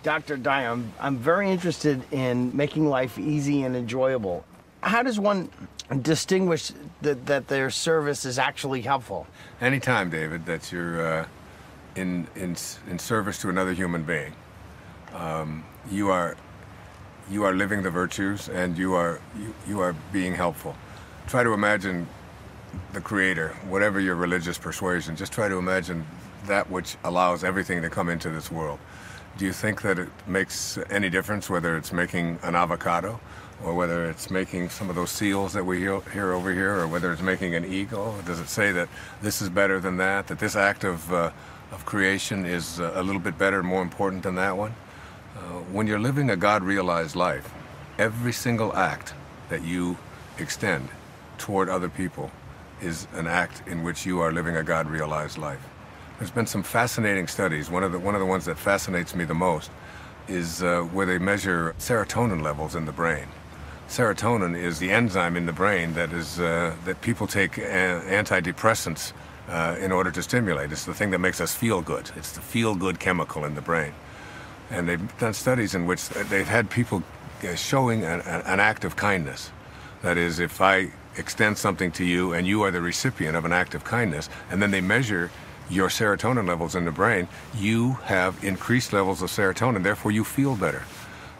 Dr. Dyer, I'm very interested in making life easy and enjoyable. How does one distinguish that their service is actually helpful? Anytime, David, that you're in service to another human being, you are living the virtues, and you are being helpful. Try to imagine the Creator, whatever your religious persuasion. Just try to imagine that which allows everything to come into this world. Do you think that it makes any difference whether it's making an avocado, or whether it's making some of those seals that we hear over here, or whether it's making an eagle? Does it say that this is better than that this act of creation is a little bit better and more important than that one? When you're living a God-realized life, every single act that you extend toward other people is an act in which you are living a God-realized life. There's been some fascinating studies. One of the ones that fascinates me the most is where they measure serotonin levels in the brain. Serotonin is the enzyme in the brain that people take antidepressants in order to stimulate. It's the thing that makes us feel good. It's the feel-good chemical in the brain. And they've done studies in which they've had people showing an act of kindness. That is, if I extend something to you and you are the recipient of an act of kindness, and then they measure your serotonin levels in the brain, you have increased levels of serotonin, therefore you feel better.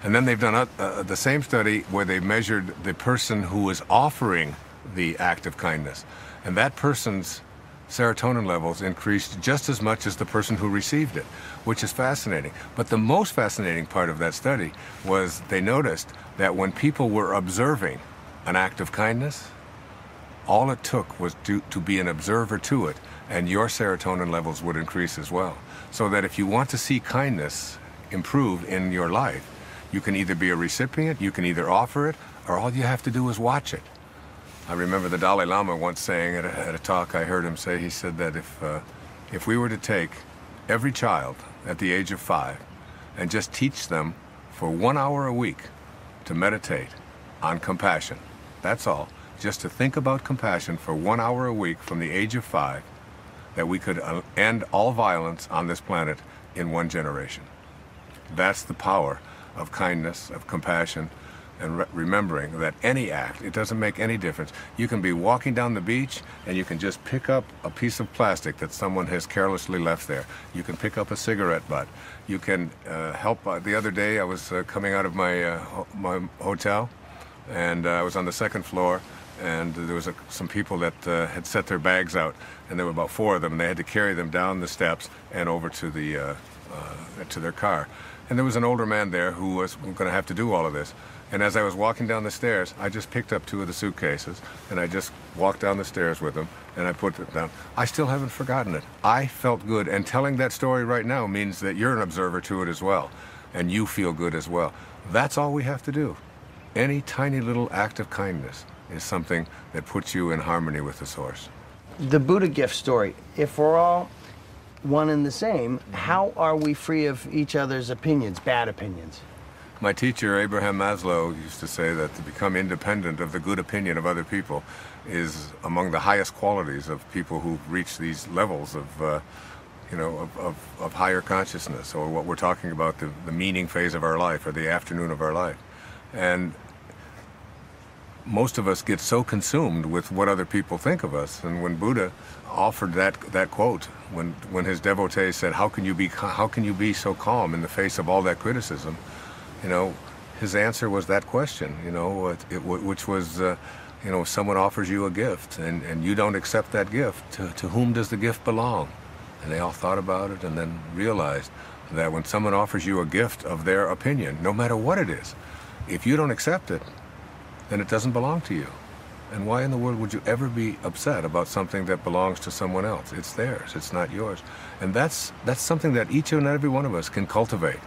And then they've done the same study where they measured the person who was offering the act of kindness, and that person's serotonin levels increased just as much as the person who received it, which is fascinating. But the most fascinating part of that study was they noticed that when people were observing an act of kindness, all it took was to be an observer to it, and your serotonin levels would increase as well. So that if you want to see kindness improve in your life, you can either be a recipient, you can either offer it, or all you have to do is watch it. I remember the Dalai Lama once saying at a talk I heard him say, he said that if we were to take every child at the age of 5 and just teach them for 1 hour a week to meditate on compassion, that's all, just to think about compassion for 1 hour a week from the age of 5, that we could end all violence on this planet in 1 generation. That's the power of kindness, of compassion, and remembering that any act, it doesn't make any difference. You can be walking down the beach and you can just pick up a piece of plastic that someone has carelessly left there. You can pick up a cigarette butt. You can help. The other day I was coming out of my hotel, and I was on the 2nd floor, and there was some people that had set their bags out, and there were about 4 of them, and they had to carry them down the steps and over to to their car. And there was an older man there who was going to have to do all of this. And as I was walking down the stairs, I just picked up 2 of the suitcases, and I just walked down the stairs with them, and I put them down. I still haven't forgotten it. I felt good, and telling that story right now means that you're an observer to it as well, and you feel good as well. That's all we have to do. Any tiny little act of kindness is something that puts you in harmony with the Source. The Buddha gift story, if we're all one and the same, how are we free of each other's opinions, bad opinions? My teacher, Abraham Maslow, used to say that to become independent of the good opinion of other people is among the highest qualities of people who reach these levels of higher consciousness, or what we're talking about, the meaning phase of our life, or the afternoon of our life. And most of us get so consumed with what other people think of us. And when Buddha offered that quote, when his devotees said, how can you be so calm in the face of all that criticism? His answer was that question, which was, if someone offers you a gift and you don't accept that gift, to whom does the gift belong? And they all thought about it and then realized that when someone offers you a gift of their opinion, no matter what it is, if you don't accept it, then it doesn't belong to you. And why in the world would you ever be upset about something that belongs to someone else? It's theirs, it's not yours. And that's something that each and every one of us can cultivate.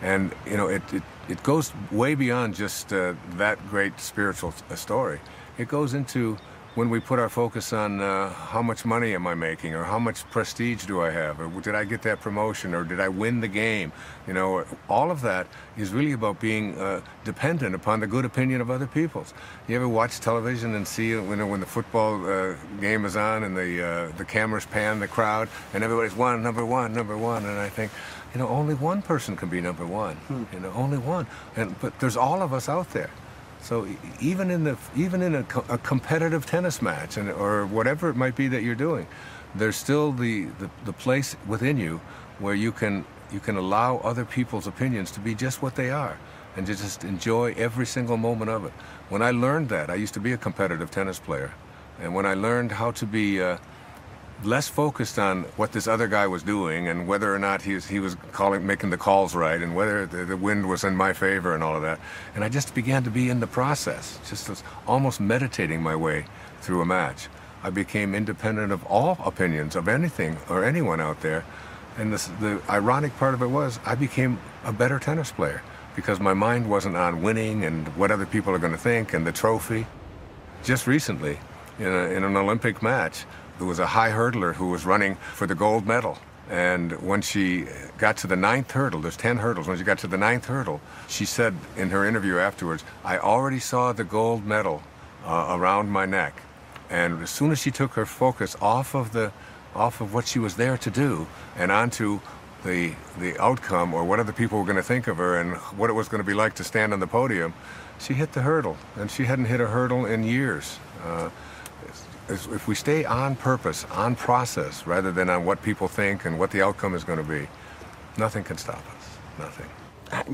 And it goes way beyond just that great spiritual story. It goes into when we put our focus on how much money am I making, or how much prestige do I have, or did I get that promotion, or did I win the game? You know, all of that is really about being dependent upon the good opinion of other people. You ever watch television and see when the football game is on and the cameras pan the crowd and everybody's number one, and I think, you know, only one person can be number one. You know, only one. But there's all of us out there. So even in a competitive tennis match or whatever it might be that you're doing, there's still the place within you where you can allow other people's opinions to be just what they are, and to just enjoy every single moment of it. When I learned that, I used to be a competitive tennis player, and when I learned how to be less focused on what this other guy was doing and whether or not he was making the calls right, and whether the wind was in my favor and all of that, and I just began to be in the process, just almost meditating my way through a match. I became independent of all opinions of anything or anyone out there, and the ironic part of it was I became a better tennis player because my mind wasn't on winning and what other people are going to think and the trophy. Just recently, in an Olympic match, there was a high hurdler who was running for the gold medal. And when she got to the 9th hurdle, there's 10 hurdles, when she got to the 9th hurdle, she said in her interview afterwards, I already saw the gold medal around my neck. And as soon as she took her focus off of what she was there to do and onto the outcome, or what other people were going to think of her and what it was going to be like to stand on the podium, she hit the hurdle. And she hadn't hit a hurdle in years. If we stay on purpose, on process, rather than on what people think and what the outcome is going to be, nothing can stop us. Nothing.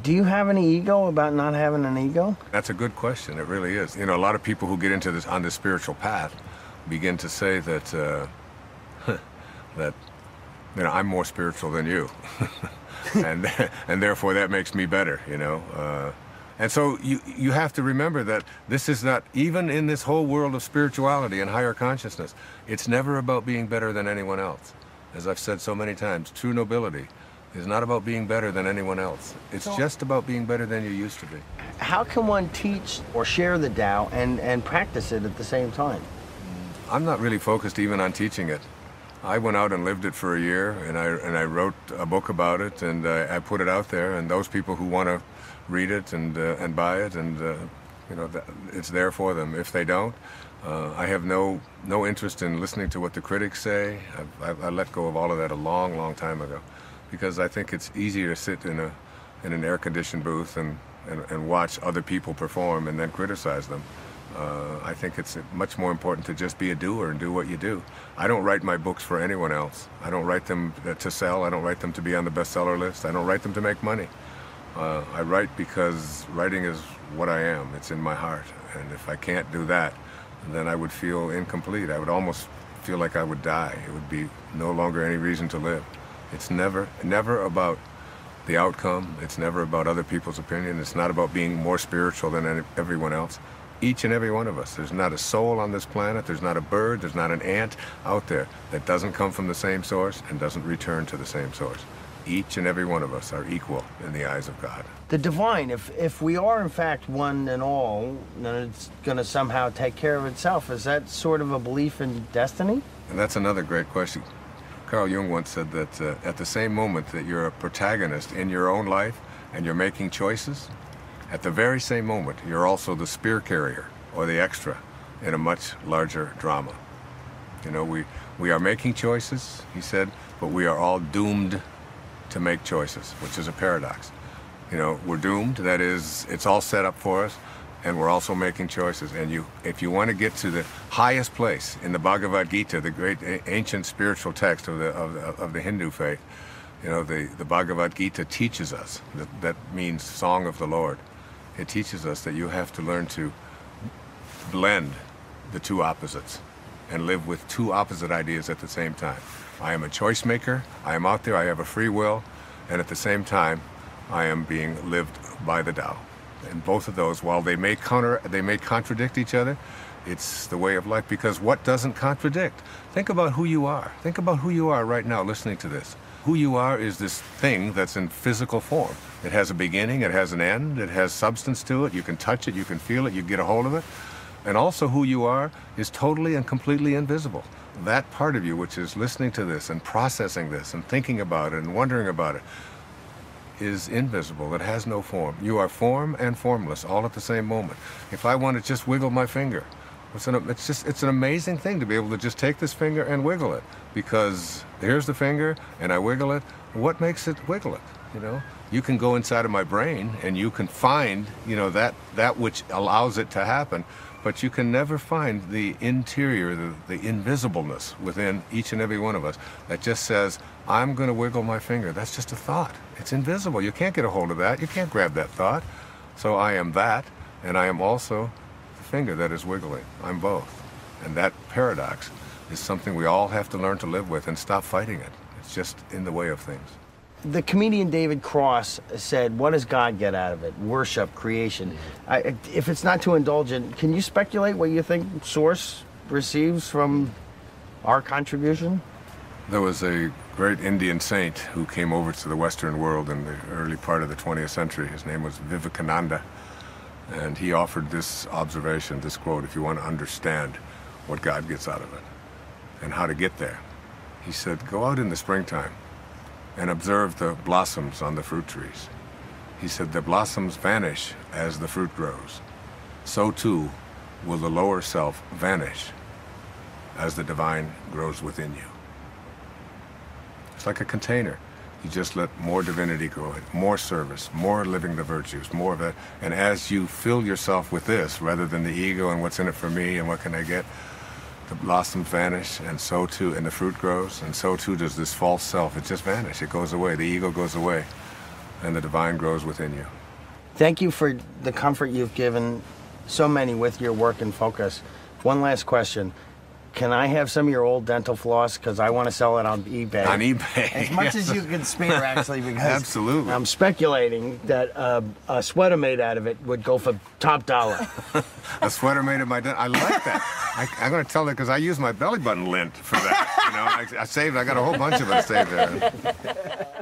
Do you have any ego about not having an ego? That's a good question. It really is. You know, a lot of people who get into this on this spiritual path begin to say that that you know, I'm more spiritual than you, and therefore that makes me better. You know. And so you have to remember that this is not, even in this whole world of spirituality and higher consciousness, it's never about being better than anyone else. As I've said so many times, true nobility is not about being better than anyone else. It's just about being better than you used to be. How can one teach or share the Tao and practice it at the same time? I'm not really focused even on teaching it. I went out and lived it for a year, and I wrote a book about it, and I put it out there, and those people who want to read it and buy it, and you know, it's there for them. If they don't, I have no interest in listening to what the critics say. I let go of all of that a long time ago, because I think it's easier to sit in an air-conditioned booth and watch other people perform and then criticize them. I think it's much more important to just be a doer and do what you do. I don't write my books for anyone else. I don't write them to sell. I don't write them to be on the bestseller list. I don't write them to make money. I write because writing is what I am. It's in my heart. And if I can't do that, then I would feel incomplete. I would almost feel like I would die. It would be no longer any reason to live. It's never about the outcome. It's never about other people's opinion. It's not about being more spiritual than everyone else. Each and every one of us. There's not a soul on this planet, there's not a bird, there's not an ant out there that doesn't come from the same source and doesn't return to the same source. Each and every one of us are equal in the eyes of God. The divine, if we are in fact one and all, then it's going to somehow take care of itself. Is that sort of a belief in destiny? And that's another great question. Carl Jung once said that at the same moment that you're a protagonist in your own life and you're making choices, at the very same moment, you're also the spear carrier or the extra in a much larger drama. You know, we are making choices, he said, but we are all doomed to make choices, which is a paradox. You know, we're doomed, that is, it's all set up for us, and we're also making choices. And if you want to get to the highest place in the Bhagavad Gita, the great ancient spiritual text of the Hindu faith, you know, the Bhagavad Gita teaches us, that means Song of the Lord. It teaches us that you have to learn to blend the two opposites and live with two opposite ideas at the same time. I am a choice maker, I am out there, I have a free will, and at the same time, I am being lived by the Tao. And both of those, while they may contradict each other, it's the way of life, because what doesn't contradict? Think about who you are. Think about who you are right now listening to this. Who you are is this thing that's in physical form. It has a beginning, it has an end, it has substance to it, you can touch it, you can feel it, you get a hold of it. And also who you are is totally and completely invisible. That part of you which is listening to this and processing this and thinking about it and wondering about it is invisible. It has no form. You are form and formless all at the same moment. If I want to just wiggle my finger, it's an amazing thing to be able to just take this finger and wiggle it, because here's the finger and I wiggle it. What makes it wiggle it? You know, you can go inside of my brain and you can find, you know, that which allows it to happen, but you can never find the interior, the invisibleness within each and every one of us that just says, I'm going to wiggle my finger. That's just a thought. It's invisible. You can't get a hold of that. You can't grab that thought. So I am that, and I am also the finger that is wiggling. I'm both. And that paradox is something we all have to learn to live with and stop fighting it. It's just in the way of things. The comedian David Cross said, what does God get out of it? Worship, creation. If it's not too indulgent, can you speculate what you think Source receives from our contribution? There was a great Indian saint who came over to the Western world in the early part of the 20th century. His name was Vivekananda. And he offered this observation, this quote, if you want to understand what God gets out of it and how to get there. He said, go out in the springtime and observe the blossoms on the fruit trees. He said, the blossoms vanish as the fruit grows. So too will the lower self vanish as the divine grows within you. It's like a container. You just let more divinity go in, more service, more living the virtues, more of it. And as you fill yourself with this, rather than the ego and what's in it for me and what can I get, the blossoms vanish, and so too, and the fruit grows, and so too does this false self. It just vanishes. It goes away. The ego goes away, and the divine grows within you. Thank you for the comfort you've given so many with your work and focus. One last question. Can I have some of your old dental floss? Because I want to sell it on eBay. On eBay. As much as you can spare, actually, because absolutely. I'm speculating that a sweater made out of it would go for top dollar. A sweater made of my dental. I like that. I'm going to tell it because I use my belly button lint for that. You know, I got a whole bunch of it saved there.